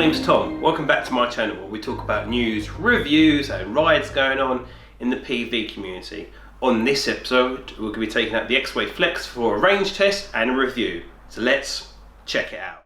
name's Tom. Welcome back to my channel where we talk about news, reviews and rides going on in the PV community. On this episode, we're going to be taking out the Exway Flex for a range test and a review. So let's check it out.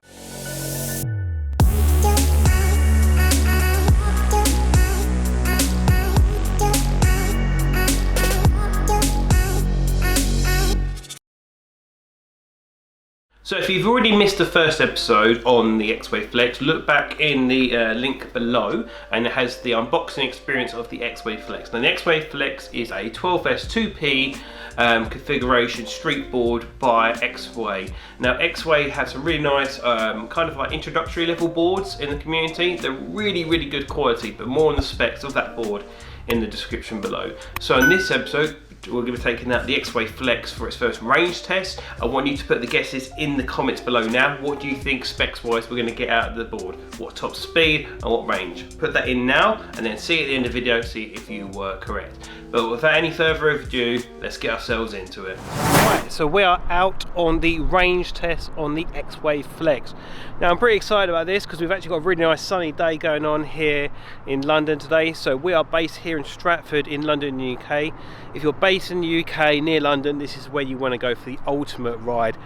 So if you've already missed the first episode on the Exway Flex, look back in the link below and it has the unboxing experience of the Exway Flex. Now the Exway Flex is a 12S2P configuration street board by Exway. Now Exway has some really nice kind of like introductory level boards in the community. They're really good quality, but more on the specs of that board in the description below. So in this episode, we're going to be taking out the Exway Flex for its first range test. I want you to put the guesses in the comments below now. What do you think specs wise we're going to get out of the board? What top speed and what range? Put that in now and then see at the end of the video, see if you were correct. But without any further ado, let's get ourselves into it. Right, so we are out on the range test on the Exway Flex. Now I'm pretty excited about this because we've actually got a really nice sunny day going on here in London today. So we are based here in Stratford in London, UK. If you're based in the UK near London, this is where you want to go for the ultimate ride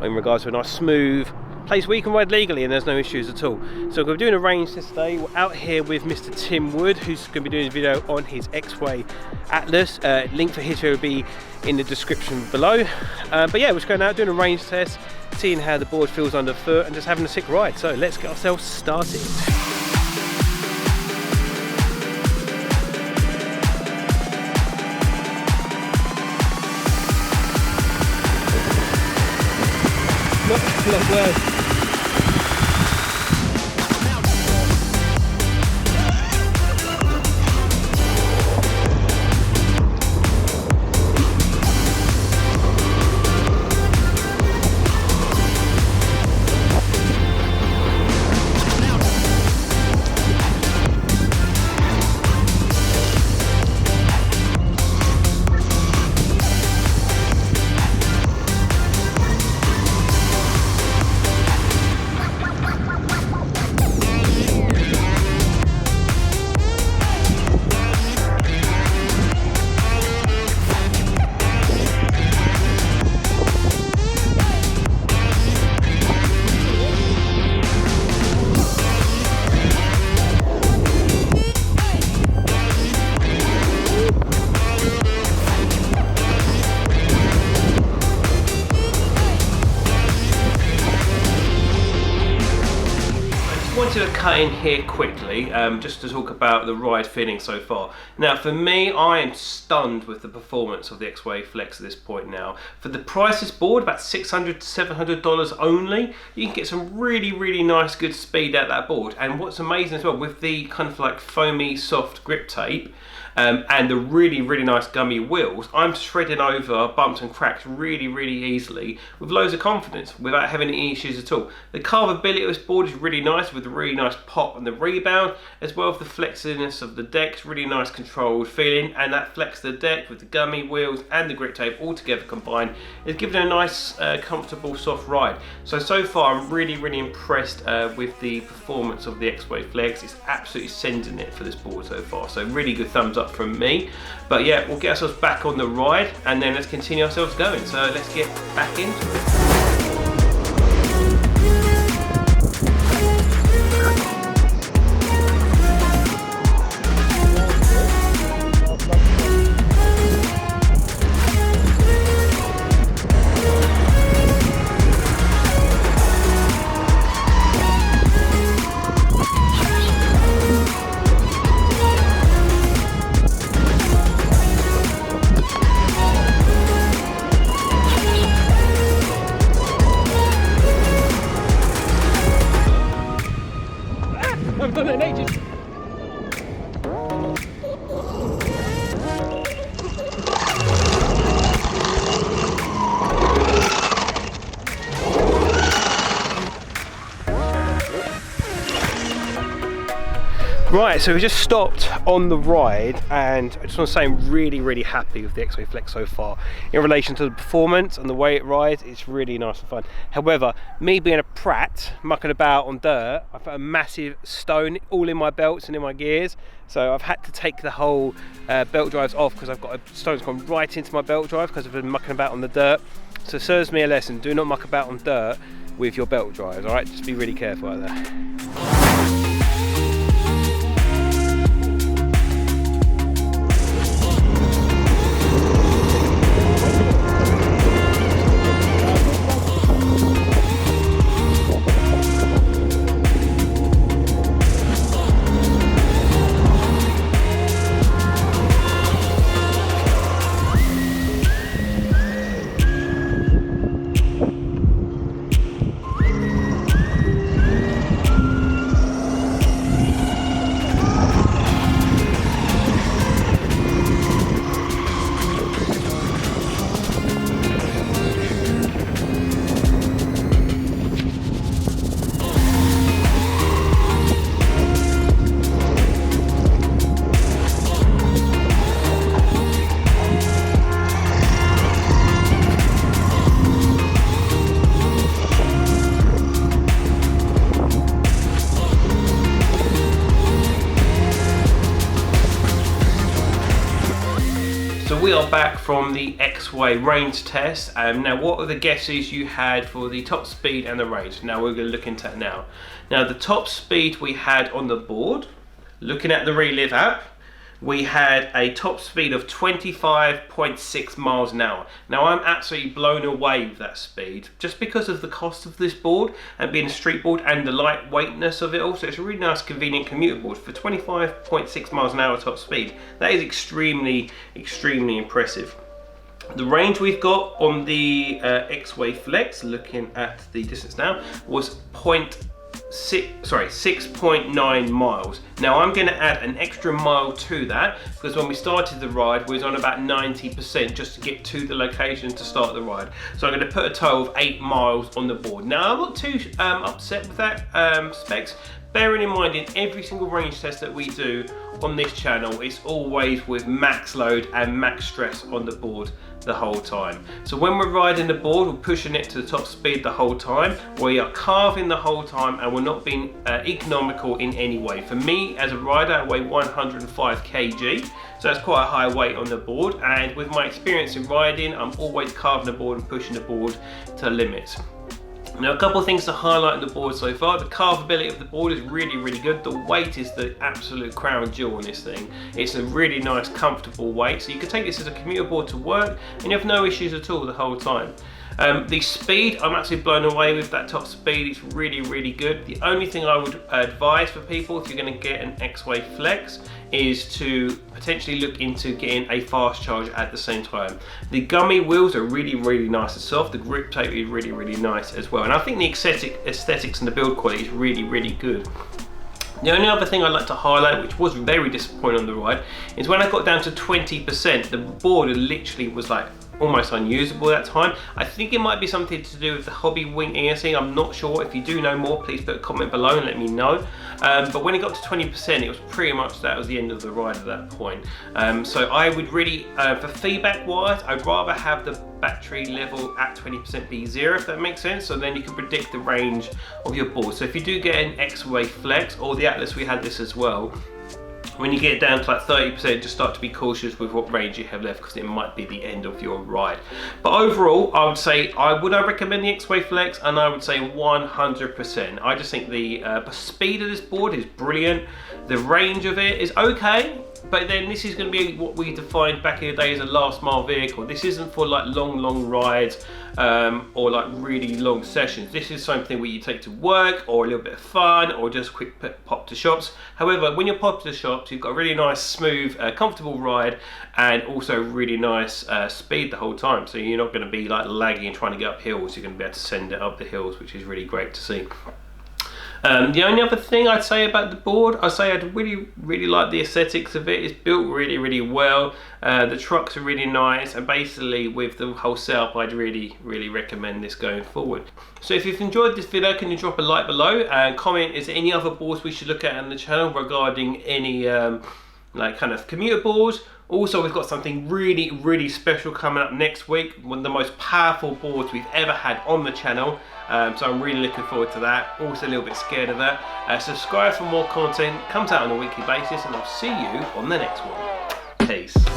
in regards to a nice smooth place where you can ride legally and there's no issues at all. So we're doing a range test today. We're out here with Mr. Tim Wood, who's going to be doing a video on his Exway Atlas. Link for his video will be in the description below. But yeah, we're just going out doing a range test, seeing how the board feels underfoot and just having a sick ride. So let's get ourselves started. Look, well. To cut in here quickly just to talk about the ride feeling so far. Now for me, I am stunned with the performance of the Exway Flex at this point now. For the price of this board, about $600 to $700 only, you can get some really nice good speed out of that board. And what's amazing as well, with the kind of like foamy soft grip tape and the really nice gummy wheels, I'm shredding over bumps and cracks really easily with loads of confidence without having any issues at all. The carvability of this board is really nice with a really nice pop and the rebound, as well as the flexiness of the deck. Really nice controlled feeling, and that flex of the deck with the gummy wheels and the grip tape all together combined is giving it a nice comfortable soft ride. So far I'm really impressed with the performance of the Exway Flex. It's absolutely sending it for this board so far, so really good thumbs up from me. But yeah, we'll get ourselves back on the ride and then let's continue ourselves going. So let's get back into it. Right, so we just stopped on the ride, and I just want to say I'm really happy with the Exway Flex so far. In relation to the performance and the way it rides, it's really nice and fun. However, me being a prat, mucking about on dirt, I've got a massive stone all in my belts and in my gears, so I've had to take the whole belt drives off because I've got a stone's gone right into my belt drive because I've been mucking about on the dirt. So it serves me a lesson: do not muck about on dirt with your belt drives, alright? Just be really careful out there. So we are back from the Exway range test. Now, what are the guesses you had for the top speed and the range? Now we're going to look into that now. Now, the top speed we had on the board, looking at the Relive app, we had a top speed of 25.6 miles an hour. Now, I'm absolutely blown away with that speed, just because of the cost of this board and being a street board and the lightweightness of it all. So it's a really nice, convenient commuter board for 25.6 miles an hour top speed. That is extremely impressive. The range we've got on the Exway Flex, looking at the distance now, was 6.9 miles. Now I'm going to add an extra mile to that because when we started the ride we was on about 90% just to get to the location to start the ride. So I'm going to put a total of 8 miles on the board. Now I'm not too upset with that specs. Bearing in mind, in every single range test that we do on this channel, it's always with max load and max stress on the board the whole time. So when we're riding the board, we're pushing it to the top speed the whole time. We are carving the whole time, and we're not being economical in any way. For me, as a rider, I weigh 105 kg, so that's quite a high weight on the board. And with my experience in riding, I'm always carving the board and pushing the board to limits. Now, a couple of things to highlight on the board so far. The carvability of the board is really good. The weight is the absolute crown jewel on this thing. It's a really nice, comfortable weight, so you can take this as a commuter board to work and you have no issues at all the whole time. The speed, I'm actually blown away with that top speed. It's really good. The only thing I would advise for people, if you're going to get an Exway Flex, is to potentially look into getting a fast charge at the same time. The gummy wheels are really nice and soft. The grip tape is really nice as well. And I think the aesthetics and the build quality is really good. The only other thing I'd like to highlight, which was very disappointing on the ride, is when I got down to 20%, the board literally was like almost unusable at that time. I think it might be something to do with the hobby wing ESC. I'm not sure. If you do know more, please put a comment below and let me know. But when it got to 20%, it was pretty much, that was the end of the ride at that point. So I would really, for feedback wise, I'd rather have the battery level at 20% be 0, if that makes sense. So then you can predict the range of your board. So if you do get an Exway Flex, or the Atlas, we had this as well, when you get down to like 30%, just start to be cautious with what range you have left, because it might be the end of your ride. But overall, I would say I recommend the Exway Flex, and I would say 100%. I just think the speed of this board is brilliant. The range of it is okay, but then this is going to be what we defined back in the day as a last mile vehicle. This isn't for like long rides or like really long sessions. This is something where you take to work, or a little bit of fun, or just quick pop to shops. However, when you pop to the shops, you've got a really nice, smooth, comfortable ride, and also really nice speed the whole time. So you're not going to be like lagging and trying to get up hills. You're going to be able to send it up the hills, which is really great to see. The only other thing I'd say about the board, I'd say I'd really like the aesthetics of it. It's built really well. The trucks are really nice, and basically with the whole setup, I'd really recommend this going forward. So if you've enjoyed this video, can you drop a like below and comment, is there any other boards we should look at on the channel regarding any like kind of commuter boards? Also, we've got something really special coming up next week, one of the most powerful boards we've ever had on the channel. So I'm really looking forward to that. Also a little bit scared of that. Subscribe for more content, comes out on a weekly basis, and I'll see you on the next one. Peace.